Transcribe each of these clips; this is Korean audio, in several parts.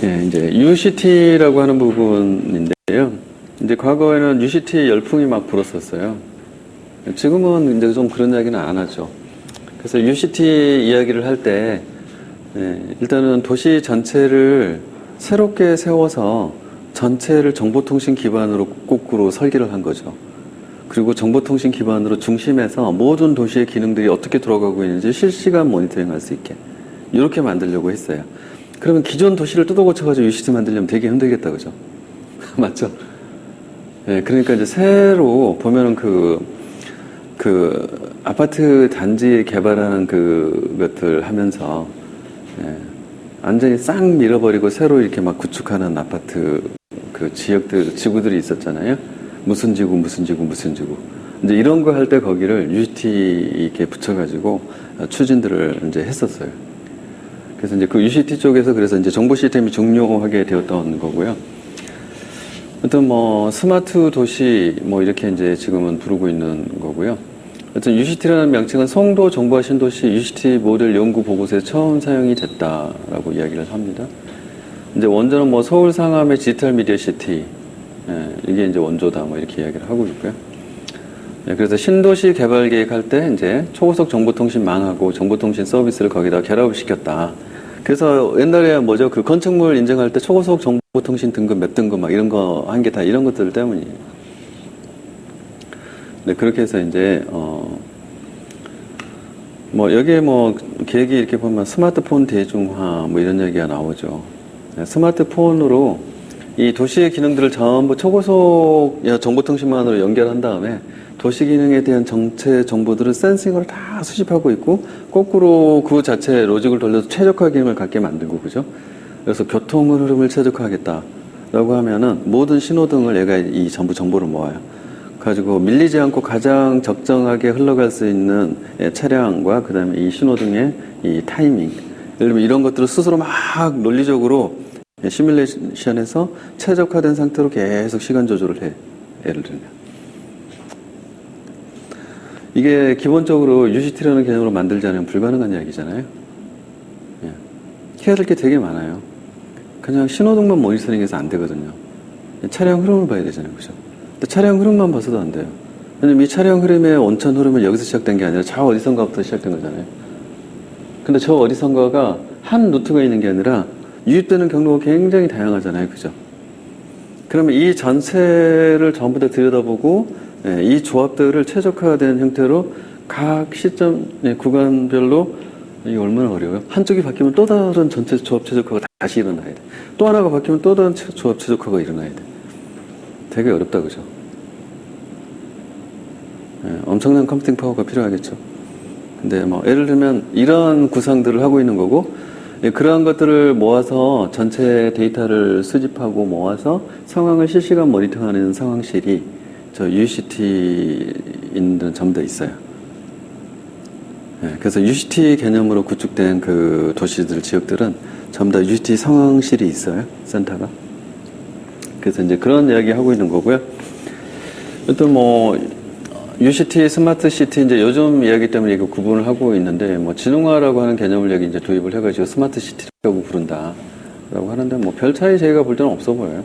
예, 이제 UCT라고 하는 부분인데요. 이제 과거에는 UCT 열풍이 막 불었었어요. 지금은 이제 좀 그런 이야기는 안 하죠. 그래서 UCT 이야기를 할 때, 일단은 도시 전체를 새롭게 세워서 전체를 정보통신 기반으로 거꾸로 설계를 한 거죠. 그리고 정보통신 기반으로 중심에서 모든 도시의 기능들이 어떻게 돌아가고 있는지 실시간 모니터링 할 수 있게 이렇게 만들려고 했어요. 그러면 기존 도시를 뜯어 고쳐가지고 UCT 만들려면 되게 힘들겠다, 그죠? 맞죠? 예, 그러니까 이제 새로 보면은 아파트 단지 개발하는 그것들 하면서, 완전히 싹 밀어버리고 새로 이렇게 막 구축하는 아파트 그 지구들이 있었잖아요. 무슨 지구, 무슨 지구, 무슨 지구. 이제 이런 거 할 때 거기를 UCT 이렇게 붙여가지고 추진들을 이제 했었어요. 그래서 이제 그 UCT 쪽에서 그래서 이제 정보 시스템이 중요하게 되었던 거고요. 어떤 뭐 스마트 도시 뭐 이렇게 이제 지금은 부르고 있는 거고요. 어떤 UCT라는 명칭은 송도 정보화 신도시 UCT 모델 연구 보고서에 처음 사용이 됐다라고 이야기를 합니다. 이제 원조는 뭐 서울 상암의 디지털 미디어 시티, 이게 이제 원조다 뭐 이렇게 이야기를 하고 있고요. 그래서 신도시 개발 계획할 때 이제 초고속 정보통신망하고 정보통신 서비스를 거기다 결합을 시켰다. 그래서 옛날에 뭐죠? 그 건축물 인증할 때 초고속 정보통신 등급 몇 등급 막 이런 거 한 게 다 이런 것들 때문이에요. 네, 그렇게 해서 이제 뭐 여기에 뭐 계획이 이렇게 보면 스마트폰 대중화 뭐 이런 얘기가 나오죠. 네, 스마트폰으로 이 도시의 기능들을 전부 초고속 정보통신망으로 연결한 다음에 도시 기능에 대한 정체 정보들을 센싱으로 다 수집하고 있고 거꾸로 그 자체 로직을 돌려서 최적화 기능을 갖게 만들고, 그죠? 그래서 교통 흐름을 최적화하겠다라고 하면은 모든 신호등을 얘가 이 전부 정보를 모아요. 가지고 밀리지 않고 가장 적정하게 흘러갈 수 있는 차량과 그 다음에 이 신호등의 이 타이밍, 예를 들면 이런 것들을 스스로 막 논리적으로 시뮬레이션에서 최적화된 상태로 계속 시간 조절을 해. 예를 들면 이게 기본적으로 UCT라는 개념으로 만들지 않으면 불가능한 이야기잖아요. 해야 될 게 되게 많아요. 그냥 신호등만 모니터링해서 안 되거든요. 차량 흐름을 봐야 되잖아요, 그죠? 근데 차량 흐름만 봐서도 안 돼요. 왜냐면 이 차량 흐름의 원천 흐름은 여기서 시작된 게 아니라 저 어디선가부터 시작된 거잖아요. 근데 저 어디선가가 한 루트가 있는 게 아니라 유입되는 경로가 굉장히 다양하잖아요, 그죠? 그러면 이 전체를 전부 다 들여다보고 이 조합들을 최적화된 형태로 각 시점 구간별로 이게 얼마나 어려워요? 한쪽이 바뀌면 또 다른 전체 조합 최적화가 다시 일어나야 돼. 또 하나가 바뀌면 또 다른 조합 최적화가 일어나야 돼. 되게 어렵다, 그죠? 엄청난 컴퓨팅 파워가 필요하겠죠. 근데 뭐 예를 들면 이런 구상들을 하고 있는 거고, 그러한 것들을 모아서 전체 데이터를 수집하고 모아서 상황을 실시간 모니터하는 상황실이 저 UCT 있는 점도 있어요. 그래서 UCT 개념으로 구축된 그 도시들, 지역들은 전부 다 UCT 상황실이 있어요. 센터가. 그래서 이제 그런 이야기 하고 있는 거고요. 또 뭐 UCT, 스마트 시티 이제 요즘 이야기 때문에 이거 구분을 하고 있는데 뭐 지능화라고 하는 개념을 여기 이제 도입을 해가지고 스마트 시티라고 부른다라고 하는데 뭐 별 차이 저희가 볼 때는 없어 보여요.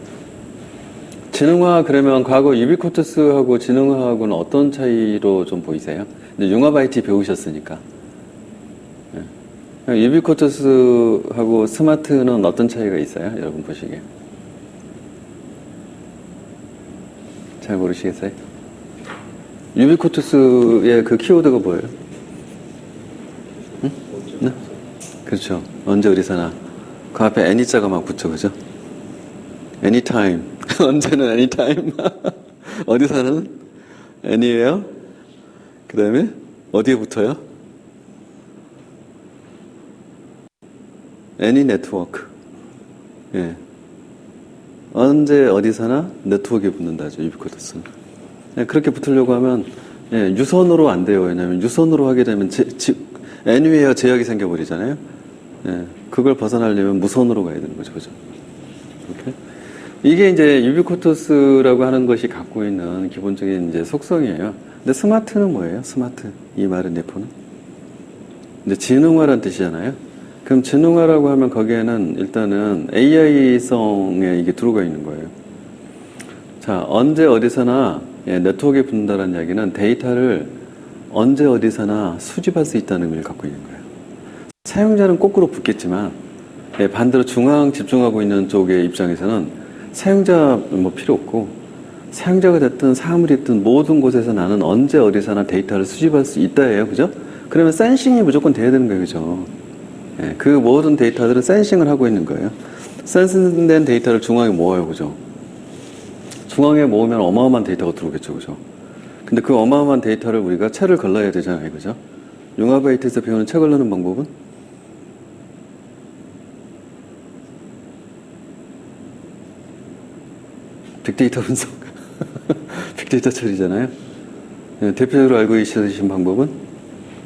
지능화 그러면 과거 유비쿼터스하고 지능화하고는 어떤 차이로 좀 보이세요? 이제 융합 IT 배우셨으니까. 유비쿼터스하고 스마트는 어떤 차이가 있어요? 여러분 보시기에. 잘 모르시겠어요? 유비쿼터스의 그 키워드가 뭐예요? 응? 네? 그렇죠. 언제 어디서나. 그 앞에 any자가 막 붙죠, 그죠? anytime. 언제는 anytime. 어디서는 anywhere. 그 다음에 어디에 붙어요? any network. 예. 언제 어디서나 네트워크에 붙는다죠, 유비쿼터스는. 그렇게 붙으려고 하면 유선으로 안 돼요. 왜냐하면 유선으로 하게 되면 anywhere 제약이 생겨버리잖아요. 그걸 벗어나려면 무선으로 가야 되는 거죠, 그죠? 이렇게. 이게 이제 유비쿼터스라고 하는 것이 갖고 있는 기본적인 이제 속성이에요. 근데 스마트는 뭐예요? 스마트 이 말의 내포는 이제 지능화란 뜻이잖아요. 그럼 지능화라고 하면 거기에는 일단은 AI성에 이게 들어가 있는 거예요. 자, 언제 어디서나 네트워크에 붙는다는 이야기는 데이터를 언제 어디서나 수집할 수 있다는 의미를 갖고 있는 거예요. 사용자는 거꾸로 붙겠지만 반대로 중앙 집중하고 있는 쪽의 입장에서는 사용자 뭐 필요 없고 사용자가 됐든 사물이 됐든 모든 곳에서 나는 언제 어디서나 데이터를 수집할 수 있다예요. 그죠? 그러면 센싱이 무조건 돼야 되는 거예요. 그죠? 그 모든 데이터들은 센싱을 하고 있는 거예요. 센싱된 데이터를 중앙에 모아요. 그죠? 중앙에 모으면 어마어마한 데이터가 들어오겠죠. 그죠? 근데 그 어마어마한 데이터를 우리가 채를 걸러야 되잖아요. 그죠? 융합AIT에서 배우는 채 걸르는 방법은 빅데이터 분석. 빅데이터 처리잖아요. 대표적으로 알고 계시는 방법은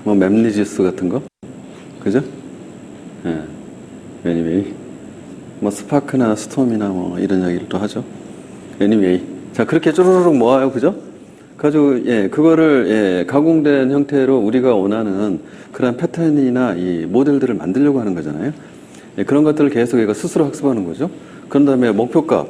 뭐 맵리지스 같은 거. 그죠? anyway. 뭐 스파크나 스톰이나 뭐 이런 이야기를 또 하죠. anyway. 자, 그렇게 쪼르륵 모아요. 그죠? 가지고, 그거를, 가공된 형태로 우리가 원하는 그런 패턴이나 이 모델들을 만들려고 하는 거잖아요. 그런 것들을 계속 얘가 스스로 학습하는 거죠. 그런 다음에 목표값.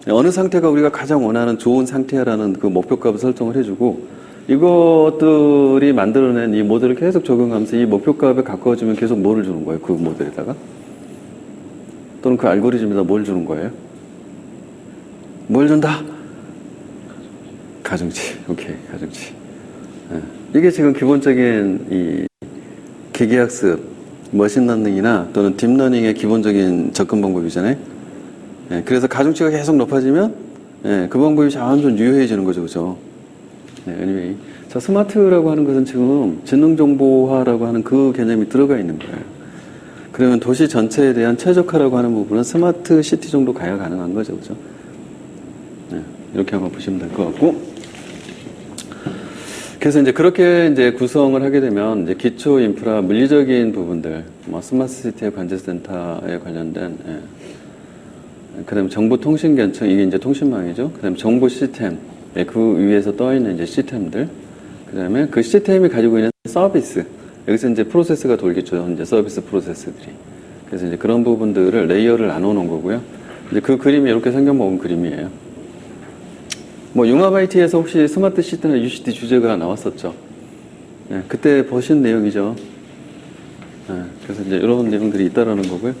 어느 상태가 우리가 가장 원하는 좋은 상태라는 그 목표값을 설정을 해주고, 이것들이 만들어낸 이 모델을 계속 적용하면서 이 목표값에 가까워지면 계속 뭐를 주는 거예요? 그 모델에다가? 또는 그 알고리즘에다 뭘 주는 거예요? 뭘 준다? 가중치. 오케이, 가중치. 이게 지금 기본적인 이 기계학습, 머신러닝이나 또는 딥러닝의 기본적인 접근 방법이잖아요. 그래서 가중치가 계속 높아지면 그 방법이 점점 유효해지는 거죠. 그죠? anyway. 자, 스마트라고 하는 것은 지금 지능정보화라고 하는 그 개념이 들어가 있는 거예요. 그러면 도시 전체에 대한 최적화라고 하는 부분은 스마트 시티 정도 가야 가능한 거죠. 그죠? 이렇게 한번 보시면 될 것 같고. 그래서 이제 그렇게 이제 구성을 하게 되면 이제 기초 인프라 물리적인 부분들, 뭐 스마트 시티의 관제센터에 관련된, 그다음에 정보통신계층, 이게 이제 통신망이죠. 그다음에 정보 시스템, 그 위에서 떠 있는 이제 시스템들, 그다음에 그 시스템이 가지고 있는 서비스, 여기서 이제 프로세스가 돌겠죠. 이제 서비스 프로세스들이. 그래서 이제 그런 부분들을 레이어를 나눠 놓은 거고요. 이제 그 그림이 이렇게 생겨먹은 그림이에요. 뭐 융합IT에서 혹시 스마트 시티나 UCT 주제가 나왔었죠. 그때 보신 내용이죠. 그래서 이제 이런 내용들이 있다라는 거고요.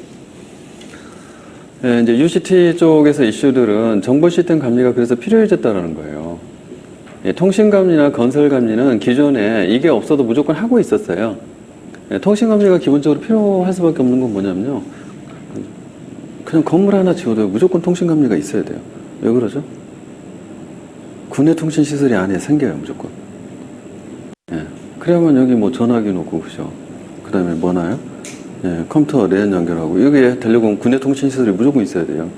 이제 UCT 쪽에서 이슈들은 정보 시스템 감리가 그래서 필요해졌다라는 거예요. 통신 감리나 건설 감리는 기존에 이게 없어도 무조건 하고 있었어요. 통신 감리가 기본적으로 필요할 수밖에 없는 건 뭐냐면요. 그냥 건물 하나 지어도 무조건 통신 감리가 있어야 돼요. 왜 그러죠? 군의 통신 시설이 안에 생겨요, 무조건. 그래야만 여기 뭐 전화기 놓고, 그죠? 그 다음에 뭐나요? 컴퓨터 랜 연결하고, 여기에 되려고 군의 통신 시설이 무조건 있어야 돼요.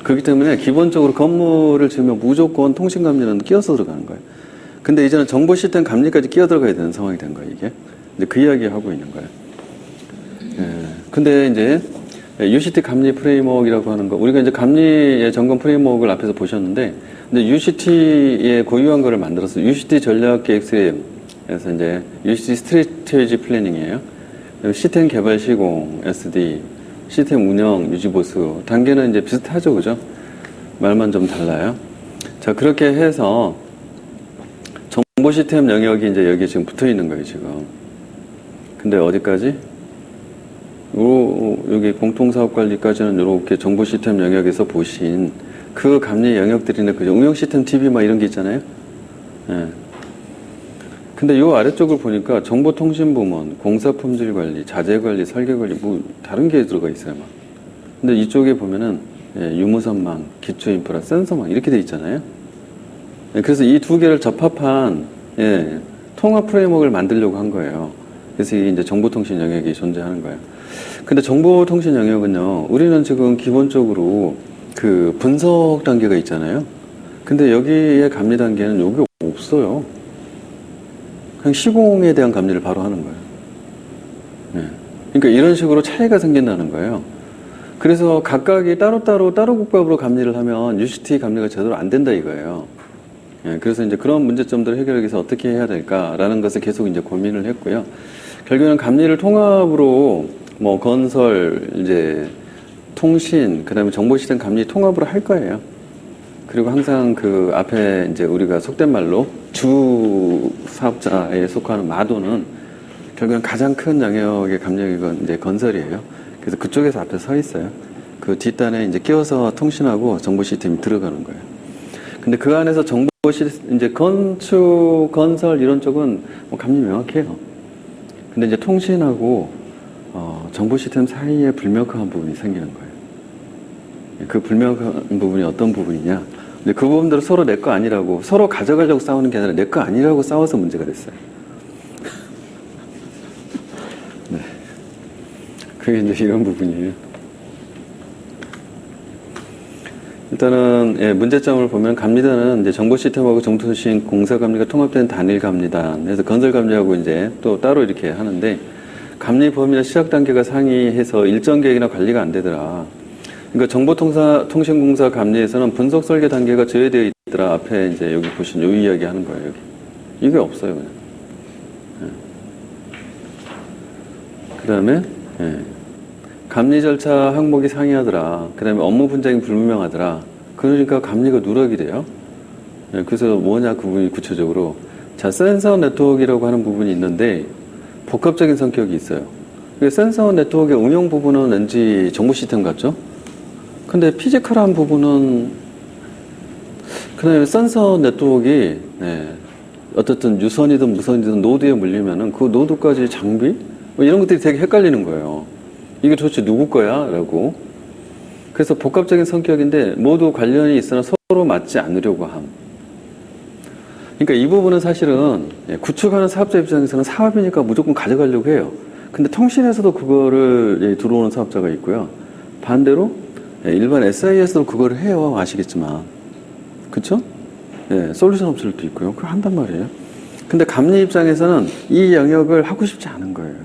그렇기 때문에 기본적으로 건물을 지으면 무조건 통신 감리는 끼어서 들어가는 거예요. 근데 이제는 정보 시스템 감리까지 끼어 들어가야 되는 상황이 된 거예요, 이게. 이제 그 이야기 하고 있는 거예요. 근데 이제 UCT 감리 프레임워크이라고 하는 거, 우리가 이제 감리의 점검 프레임워크를 앞에서 보셨는데, 근데 UCT의 고유한 거를 만들어서 UCT 전략 계획서에서 이제 UCT 스트래티지 플래닝이에요. 시스템 개발 시공, SD, 시스템 운영, 유지 보수 단계는 이제 비슷하죠, 그죠? 말만 좀 달라요. 자, 그렇게 해서 정보 시스템 영역이 이제 여기 지금 붙어 있는 거예요, 지금. 근데 어디까지? 여기 공통사업관리까지는 이렇게 정보 시스템 영역에서 보신 그 감리 영역들이나 그죠? 응용 시스템 TV 막 이런 게 있잖아요. 근데 이 아래쪽을 보니까 정보통신부문, 공사품질관리, 자재관리, 설계관리 뭐 다른 게 들어가 있어요, 막. 근데 이쪽에 보면은 유무선망, 기초인프라, 센서망 이렇게 돼 있잖아요. 그래서 이 두 개를 접합한 통합 프레임워크를 만들려고 한 거예요. 그래서 이게 이제 정보통신 영역이 존재하는 거예요. 근데 정보통신 영역은요, 우리는 지금 기본적으로 그 분석 단계가 있잖아요. 근데 여기에 감리 단계는 여기 없어요. 그냥 시공에 대한 감리를 바로 하는 거예요. 그러니까 이런 식으로 차이가 생긴다는 거예요. 그래서 각각이 따로 국밥으로 감리를 하면 UCT 감리가 제대로 안 된다 이거예요. 그래서 이제 그런 문제점들을 해결하기 위해서 어떻게 해야 될까라는 것을 계속 이제 고민을 했고요. 결국에는 감리를 통합으로 뭐 건설, 이제 통신, 그다음에 정보 시스템 감리 통합으로 할 거예요. 그리고 항상 그 앞에 이제 우리가 속된 말로 주 사업자에 속하는 마도는 결국은 가장 큰 영역의 감력이 이제 건설이에요. 그래서 그쪽에서 앞에 서 있어요. 그 뒷단에 이제 끼워서 통신하고 정보 시스템이 들어가는 거예요. 근데 그 안에서 정보 시스템, 이제 건축, 건설 이런 쪽은 뭐 감리 명확해요. 근데 이제 통신하고 정보 시스템 사이에 불명확한 부분이 생기는 거예요. 그 불명확한 부분이 어떤 부분이냐? 근데 그 부분들은 서로 내 거 아니라고, 서로 가져가려고 싸우는 게 아니라 내 거 아니라고 싸워서 문제가 됐어요. 네. 그게 이제 이런 부분이에요. 일단은, 예, 문제점을 보면 감리단은 이제 정보 시스템하고 정보통신 공사 감리가 통합된 단일 감리단. 그래서 건설 감리하고 이제 또 따로 이렇게 하는데, 감리 범위나 시작 단계가 상이해서 일정 계획이나 관리가 안 되더라. 그러니까 정보통신공사 감리에서는 분석 설계 단계가 제외되어 있더라. 앞에 이제 여기 보신 요 이야기 하는 거예요, 여기. 이게 없어요, 그냥. 그 다음에, 예. 감리 절차 항목이 상이하더라. 그 다음에 업무 분장이 불분명하더라. 그러니까 감리가 누락이 돼요. 예, 그래서 뭐냐, 그 부분이 구체적으로. 자, 센서 네트워크라고 하는 부분이 있는데, 복합적인 성격이 있어요. 센서 네트워크의 응용 부분은 왠지 정보 시스템 같죠? 근데 피지컬한 부분은, 그 다음에 센서 네트워크가, 네, 어떻든 유선이든 무선이든 노드에 물리면은 그 노드까지 장비? 뭐 이런 것들이 되게 헷갈리는 거예요. 이게 도대체 누구 거야? 라고. 그래서 복합적인 성격인데 모두 관련이 있으나 서로 맞지 않으려고 함. 그러니까 이 부분은 사실은 구축하는 사업자 입장에서는 사업이니까 무조건 가져가려고 해요. 근데 통신에서도 그거를 들어오는 사업자가 있고요. 반대로 일반 SIS도 그거를 해요. 아시겠지만. 그쵸? 예, 솔루션 업체들도 있고요. 그거 한단 말이에요. 근데 감리 입장에서는 이 영역을 하고 싶지 않은 거예요.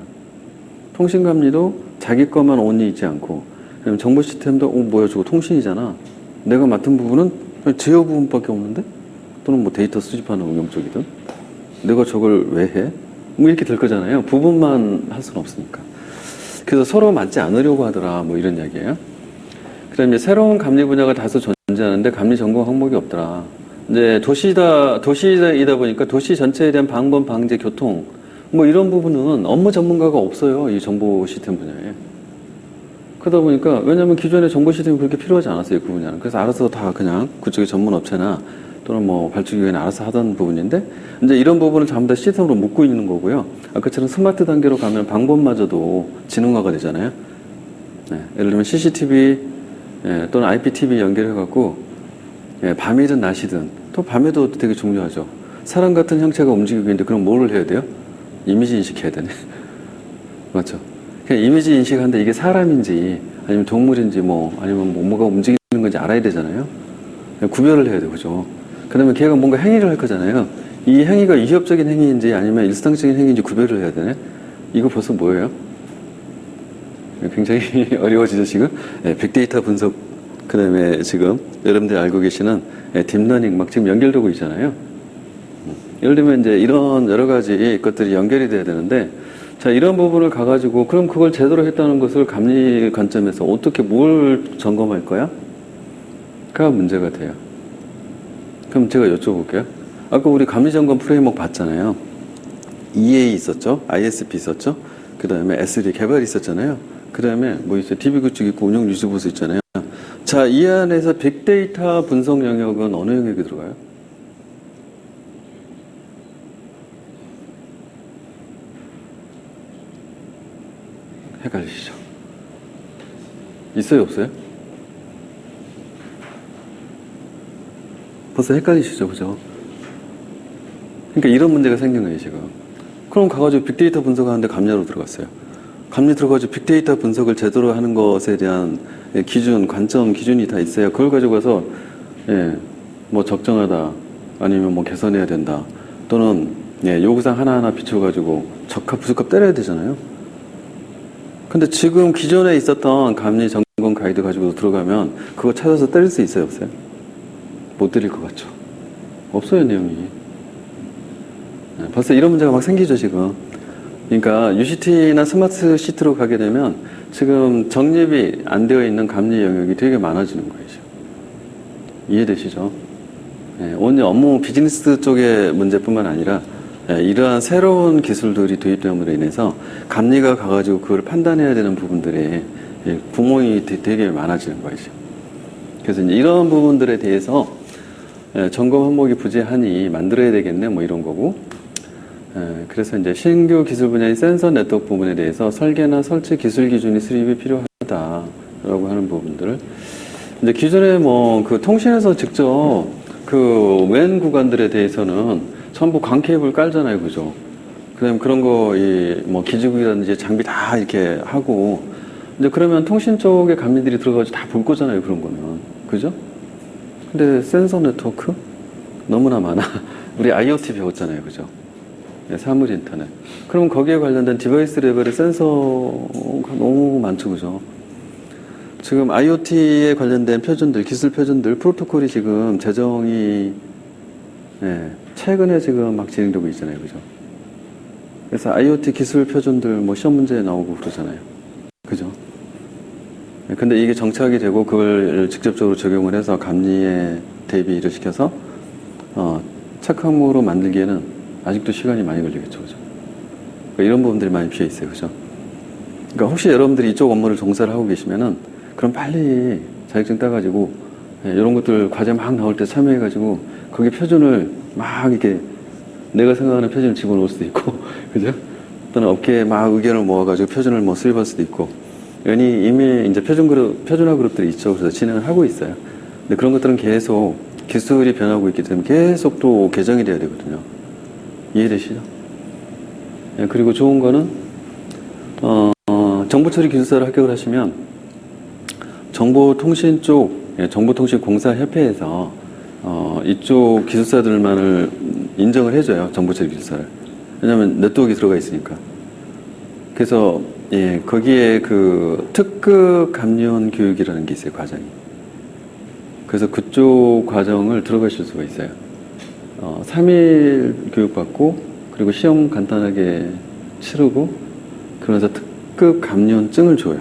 통신감리도 자기 것만 온이 있지 않고, 정보 시스템도, 뭐야, 저거 통신이잖아. 내가 맡은 부분은 제어 부분밖에 없는데? 또는 뭐 데이터 수집하는 응용 쪽이든. 내가 저걸 왜 해? 뭐 이렇게 될 거잖아요. 부분만 할 수는 없으니까. 그래서 서로 맞지 않으려고 하더라. 뭐 이런 이야기예요. 그 다음에 새로운 감리 분야가 다소 존재하는데 감리 전공 항목이 없더라. 이제 도시이다 보니까 도시 전체에 대한 방범, 방제, 교통, 뭐 이런 부분은 업무 전문가가 없어요. 이 정보 시스템 분야에. 그러다 보니까, 왜냐면 기존에 정보 시스템이 그렇게 필요하지 않았어요. 그 분야는. 그래서 알아서 다 그냥 그쪽의 전문 업체나 또는 뭐 발주기관이 알아서 하던 부분인데, 이제 이런 부분을 전부 다 시스템으로 묶고 있는 거고요. 아까처럼 스마트 단계로 가면 방법마저도 지능화가 되잖아요. 네, 예를 들면 CCTV 또는 IPTV 연결해갖고, 밤이든 낮이든, 또 밤에도 되게 중요하죠. 사람 같은 형체가 움직이고 있는데 그럼 뭐를 해야 돼요? 이미지 인식해야 되네. 맞죠? 그냥 이미지 인식하는데 이게 사람인지 아니면 동물인지 아니면 뭐가 움직이는 건지 알아야 되잖아요. 구별을 해야 되고, 그죠? 그 다음에 걔가 뭔가 행위를 할 거잖아요. 이 행위가 위협적인 행위인지 아니면 일상적인 행위인지 구별을 해야 되네. 이거 벌써 뭐예요? 굉장히 어려워지죠, 지금? 빅데이터 분석, 그 다음에 지금 여러분들이 알고 계시는 딥러닝 막 지금 연결되고 있잖아요. 예를 들면 이제 이런 여러 가지 것들이 연결이 돼야 되는데, 자, 이런 부분을 가가지고, 그럼 그걸 제대로 했다는 것을 감리 관점에서 어떻게 뭘 점검할 거야? 가 문제가 돼요. 그럼 제가 여쭤볼게요. 아까 우리 감리 점검 프레임워크 봤잖아요. EA 있었죠? ISP 있었죠? 그 다음에 SD 개발 있었잖아요. 그 다음에 뭐 있어요? DB 구축 있고 운영 유지 보수 있잖아요. 자, 이 안에서 빅데이터 분석 영역은 어느 영역이 들어가요? 헷갈리시죠? 있어요, 없어요? 벌써 헷갈리시죠, 그죠? 그러니까 이런 문제가 생긴 거예요, 지금. 그럼 가가지고 빅데이터 분석하는데 감리로 들어갔어요. 감리 들어가지고 빅데이터 분석을 제대로 하는 것에 대한 기준, 관점, 기준이 다 있어요. 그걸 가지고 가서, 뭐 적정하다, 아니면 뭐 개선해야 된다, 또는, 요구사항 하나하나 비춰가지고 적합, 부적합 때려야 되잖아요. 근데 지금 기존에 있었던 감리 점검 가이드 가지고 들어가면 그거 찾아서 때릴 수 있어요, 없어요? 못 때릴 것 같죠? 없어요, 내용이. 벌써 이런 문제가 막 생기죠, 지금. 그러니까 UCT나 스마트 시티로 가게 되면 지금 정립이 안 되어 있는 감리 영역이 되게 많아지는 거예요. 이해되시죠? 오늘 업무 비즈니스 쪽의 문제뿐만 아니라 이러한 새로운 기술들이 도입됨으로 인해서 감리가 가가지고 그걸 판단해야 되는 부분들에 구멍이 되게 많아지는 거죠. 그래서 이제 이런 부분들에 대해서 점검 항목이 부재하니 만들어야 되겠네 뭐 이런 거고, 그래서 이제 신규 기술 분야의 센서 네트워크 부분에 대해서 설계나 설치 기술 기준이 수립이 필요하다라고 하는 부분들을 이제 기존에 뭐 그 통신에서 직접 그 웬 구간들에 대해서는 전부 광 케이블 깔잖아요, 그죠? 그다음 그런 거 이 뭐 기지국이라든지 장비 다 이렇게 하고 이제 그러면 통신 쪽에 감리들이 들어가서 다 볼 거잖아요, 그런 거는, 그죠? 근데 센서 네트워크 너무나 많아. 우리 IoT 배웠잖아요, 그죠? 사물 인터넷. 그럼 거기에 관련된 디바이스 레벨의 센서가 너무 많죠, 그죠? 지금 IoT에 관련된 표준들, 기술 표준들, 프로토콜이 지금 제정이 최근에 지금 막 진행되고 있잖아요, 그죠? 그래서 IoT 기술 표준들 뭐 시험 문제에 나오고 그러잖아요, 그죠? 근데 이게 정착이 되고 그걸 직접적으로 적용을 해서 감리에 대비를 시켜서 착항으로 만들기에는 아직도 시간이 많이 걸리겠죠, 그죠? 그러니까 이런 부분들이 많이 비어 있어요, 그죠? 그러니까 혹시 여러분들이 이쪽 업무를 종사를 하고 계시면은 그럼 빨리 자격증 따가지고 이런 것들 과제 막 나올 때 참여해가지고 거기 표준을 막 이렇게 내가 생각하는 표준을 집어넣을 수도 있고 그죠? 또는 업계에 막 의견을 모아가지고 표준을 뭐 수립할 수도 있고, 이미 이제 표준화 그룹들이 있죠. 그래서 진행을 하고 있어요. 근데 그런 것들은 계속 기술이 변하고 있기 때문에 계속 또 개정이 돼야 되거든요. 이해되시죠? 그리고 좋은 거는 정보처리 기술사를 합격을 하시면 정보통신 쪽, 정보통신공사협회에서 이쪽 기술사들만을 인정을 해줘요, 정보처리 기술사를. 왜냐면 네트워크에 들어가 있으니까. 그래서 거기에 그 특급 감리원 교육이라는 게 있어요, 과정이. 그래서 그쪽 과정을 들어가실 수가 있어요. 3일 교육받고 그리고 시험 간단하게 치르고 그러면서 특급 감리원증을 줘요.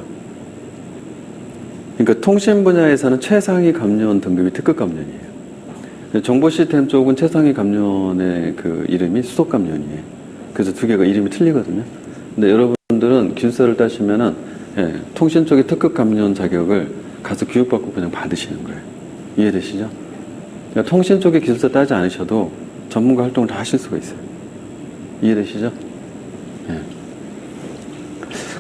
그러니까 통신 분야에서는 최상위 감리원 등급이 특급 감리원이에요. 정보 시스템 쪽은 최상위 감리원의 그 이름이 수석 감리원이에요. 그래서 두 개가 이름이 틀리거든요. 근데 여러분들은 기술사를 따시면은 통신 쪽의 특급 감리원 자격을 가서 교육받고 그냥 받으시는 거예요. 이해되시죠? 그러니까 통신 쪽의 기술사 따지 않으셔도 전문가 활동을 다 하실 수가 있어요. 이해되시죠?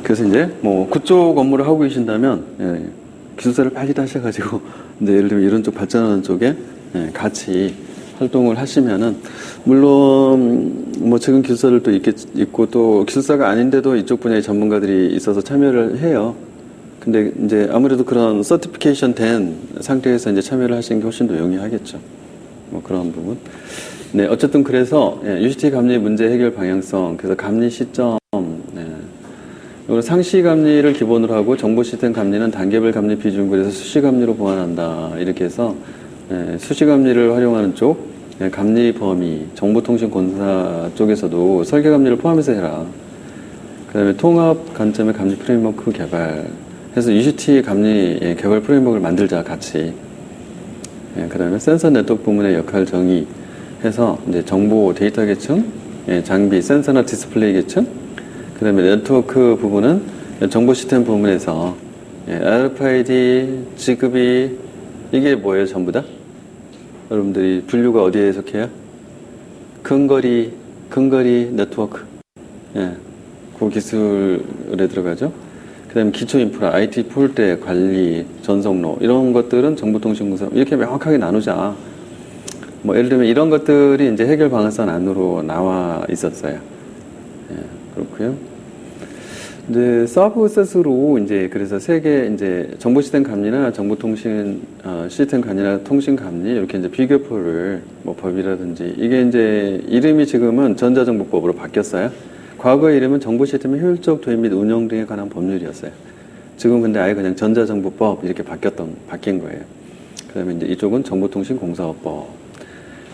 그래서 이제 뭐 그쪽 업무를 하고 계신다면 기술사를 빨리 따셔가지고 이제 예를 들면 이런 쪽 발전하는 쪽에 같이 활동을 하시면은, 물론 뭐 지금 기술사들도 있고 또 기술사가 아닌데도 이쪽 분야의 전문가들이 있어서 참여를 해요. 근데 이제 아무래도 그런 서티피케이션 된 상태에서 이제 참여를 하시는 게 훨씬 더 용이하겠죠. 뭐 그런 부분. 네, 어쨌든 그래서 UCT 감리 문제 해결 방향성, 그래서 감리 시점, 상시 감리를 기본으로 하고 정보 시스템 감리는 단계별 감리 비중별에서 수시 감리로 보완한다. 이렇게 해서 수시 감리를 활용하는 쪽, 감리 범위, 정보통신공사 쪽에서도 설계 감리를 포함해서 해라. 그 다음에 통합 관점의 감리 프레임워크 개발 해서 UCT 감리 개발 프레임워크를 만들자, 같이. 그 다음에 센서 네트워크 부문의 역할 정의 해서 이제 정보 데이터 계층, 장비, 센서나 디스플레이 계층, 그 다음에 네트워크 부분은 정보 시스템 부문에서 RFID, 지급이, 이게 뭐예요, 전부 다? 여러분들이 분류가 어디에 속해요? 근거리 네트워크. 그 기술에 들어가죠. 그 다음에 기초 인프라, IT 폴대 관리, 전송로, 이런 것들은 정보통신공사, 이렇게 명확하게 나누자. 뭐 예를 들면 이런 것들이 이제 해결 방안선 안으로 나와 있었어요. 그렇고요. 이제 서브셋으로 이제 그래서 세계 이제 정보 시스템 감리나 정보통신 시스템 감리나 통신 감리, 이렇게 이제 비교표를 뭐 법이라든지, 이게 이제 이름이 지금은 전자정보법으로 바뀌었어요. 과거의 이름은 정보 시스템의 효율적 도입 및 운영 등에 관한 법률이었어요. 지금 근데 아예 그냥 전자정보법 이렇게 바뀐 거예요. 그다음에 이제 이쪽은 정보통신공사법.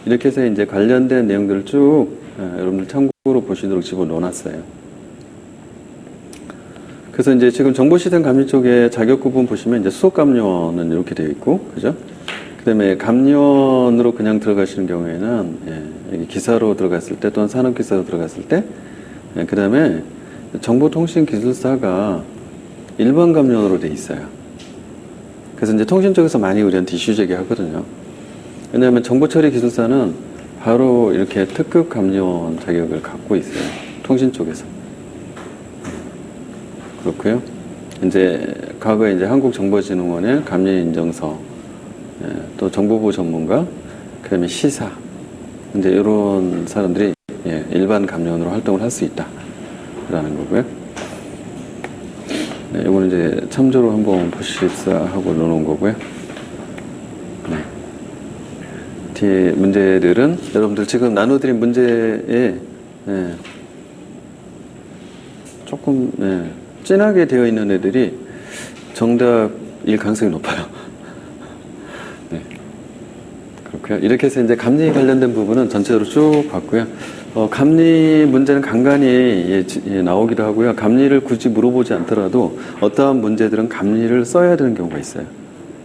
이렇게 해서 이제 관련된 내용들을 쭉 여러분들 참고로 보시도록 집어넣어놨어요. 그래서 이제 지금 정보시스템 감리 쪽에 자격 구분 보시면 이제 수석 감리원은 이렇게 되어 있고, 그죠? 그 다음에 감리원으로 그냥 들어가시는 경우에는, 예, 여기 기사로 들어갔을 때 또는 산업기사로 들어갔을 때, 예, 그 다음에 정보통신기술사가 일반 감리원으로 돼 있어요. 그래서 이제 통신 쪽에서 많이 우리한테 이슈 제기하거든요. 왜냐하면 정보처리기술사는 바로 이렇게 특급 감리원 자격을 갖고 있어요. 통신 쪽에서. 그렇고요. 이제 과거에 이제 한국정보진흥원의 감리인정서, 예, 또 정보부 전문가, 그다음에 시사, 이제 이런 사람들이, 예, 일반 감리원으로 활동을 할 수 있다라는 거고요. 네, 이거는 이제 참조로 한번 보십사 하고 넣어놓은 거고요. 네. 뒤에 문제들은 여러분들 지금 나눠드린 문제에, 예, 조금, 예, 진하게 되어 있는 애들이 정답일 가능성이 높아요. 네. 그렇고요. 이렇게 해서 이제 감리 관련된 부분은 전체적으로 쭉 봤고요. 감리 문제는 간간히, 예, 예, 나오기도 하고요. 감리를 굳이 물어보지 않더라도 어떠한 문제들은 감리를 써야 되는 경우가 있어요.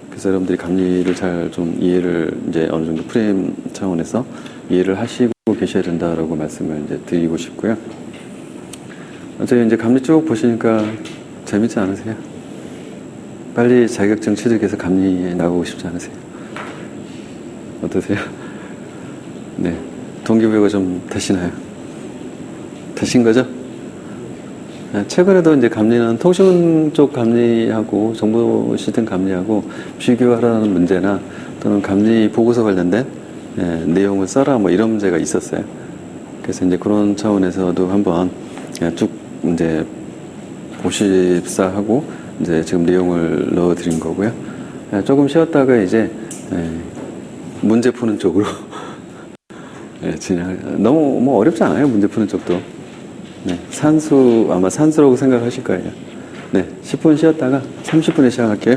그래서 여러분들이 감리를 잘 좀 이해를 이제 어느 정도 프레임 차원에서 이해를 하시고 계셔야 된다라고 말씀을 이제 드리고 싶고요. 저희 이제 감리 쭉 보시니까 재밌지 않으세요? 빨리 자격증 취득해서 감리에 나가고 싶지 않으세요? 어떠세요? 네. 동기부여가 좀 되시나요? 되신 거죠? 네, 최근에도 이제 감리는 통신 쪽 감리하고 정보 시스템 감리하고 비교하라는 문제나 또는 감리 보고서 관련된, 예, 내용을 써라 뭐 이런 문제가 있었어요. 그래서 이제 그런 차원에서도 한번, 예, 쭉 이제 보십사하고 이제 지금 내용을 넣어드린 거고요. 예, 조금 쉬었다가 이제, 예, 문제 푸는 쪽으로 네, 너무 뭐 어렵지 않아요. 문제 푸는 쪽도. 네, 아마 산수라고 생각하실 거예요. 네, 10분 쉬었다가 30분에 시작할게요.